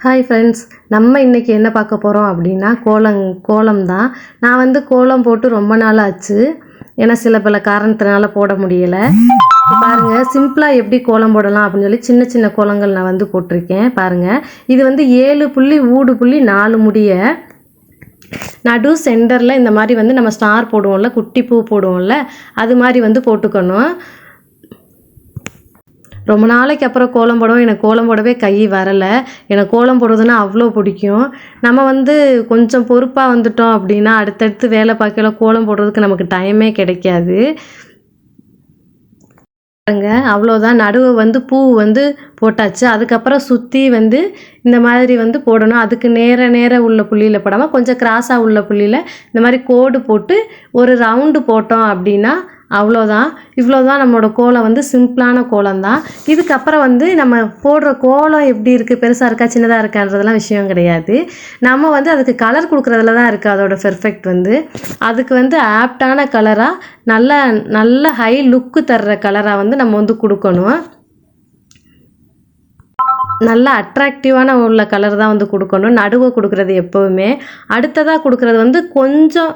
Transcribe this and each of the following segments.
Hi friends, நம்ம இன்றைக்கி என்ன பார்க்க போகிறோம் அப்படின்னா கோலம் தான். நான் வந்து கோலம் போட்டு ரொம்ப நாள் ஆச்சு. ஏன்னா சில பல காரணத்தினால போட முடியலை. பாருங்கள், சிம்பிளாக எப்படி கோலம் போடலாம் அப்படின்னு சொல்லி சின்ன சின்ன கோலங்கள் நான் வந்து போட்டிருக்கேன். பாருங்கள், இது வந்து 7 புள்ளி ஊடு புள்ளி 4 முடிய நடு சென்டரில் இந்த மாதிரி வந்து நம்ம ஸ்டார் போடுவோம்ல, குட்டி பூ போடுவோம்ல, அது மாதிரி வந்து போட்டுக்கணும். ரொம்ப நாளைக்கு அப்புறம் கோலம் போடவும் எனக்கு கோலம் போடவே கை வரலை. எனக்கு கோலம் போடுறதுன்னா அவ்வளோ பிடிக்கும். நம்ம வந்து கொஞ்சம் பொறுப்பாக வந்துட்டோம் அப்படின்னா அடுத்தடுத்து வேலை பார்க்கல கோலம் போடுறதுக்கு நமக்கு டைமே கிடைக்காது. பாருங்க, அவ்வளோதான். நடுவு வந்து பூ வந்து போட்டாச்சு. அதுக்கப்புறம் சுற்றி வந்து இந்த மாதிரி வந்து போடணும். அதுக்கு நேர உள்ள புள்ளியில் போடாமல் கொஞ்சம் கிராஸாக உள்ள புள்ளியில் இந்த மாதிரி கோடு போட்டு ஒரு ரவுண்டு போட்டோம் அப்படின்னா அவ்வளோதான். இவ்வளோதான் நம்மளோட கோலம் வந்து சிம்பிளான கோலம் தான். இதுக்கப்புறம் வந்து நம்ம போடுற கோலம் எப்படி இருக்குது, பெருசாக இருக்கா சின்னதாக இருக்கான்றதெல்லாம் விஷயம் கிடையாது. நம்ம வந்து அதுக்கு கலர் கொடுக்குறதுல தான் இருக்குது அதோட பெர்ஃபெக்ட் வந்து. அதுக்கு வந்து ஆப்டான கலராக நல்ல ஹை லுக்கு தர்ற கலராக வந்து நம்ம வந்து கொடுக்கணும். நல்ல அட்ராக்டிவான உள்ள கலர் தான் வந்து கொடுக்கணும். நடுவை கொடுக்குறது எப்போவுமே. அடுத்ததாக கொடுக்குறது வந்து கொஞ்சம்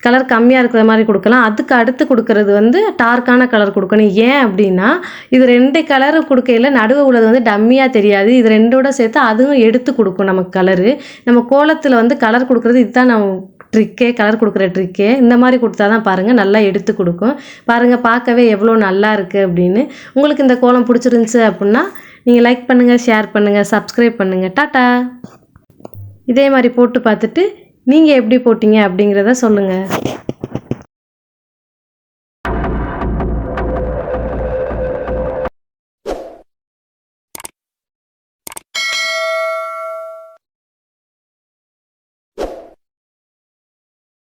கலர் கம்மியாக இருக்கிற மாதிரி கொடுக்கலாம். அதுக்கு அடுத்து கொடுக்கறது வந்து டார்க்கான கலர் கொடுக்கணும். ஏன் அப்படின்னா இது 2 கலர் கொடுக்கையில் நடுவு உள்ளது வந்து டம்மியாக தெரியாது. இது 2ஓட சேர்த்து அதுவும் எடுத்து கொடுக்கும் நமக்கு கலரு. நம்ம கோலத்தில் வந்து கலர் கொடுக்குறது இதுதான் நம்ம ட்ரிக்கே, கலர் கொடுக்குற ட்ரிக்கே. இந்த மாதிரி கொடுத்தா தான் பாருங்கள் நல்லா எடுத்து கொடுக்கும். பாருங்கள், பார்க்கவே எவ்வளோ நல்லா இருக்குது அப்படின்னு. உங்களுக்கு இந்த கோலம் பிடிச்சிருந்துச்சு அப்படின்னா நீங்கள் லைக் பண்ணுங்கள், ஷேர் பண்ணுங்கள், சப்ஸ்கிரைப் பண்ணுங்கள். டாட்டா. இதே மாதிரி போட்டு பார்த்துட்டு நீங்கள் எப்படி போட்டீங்க அப்படிங்கிறத சொல்லுங்கள்.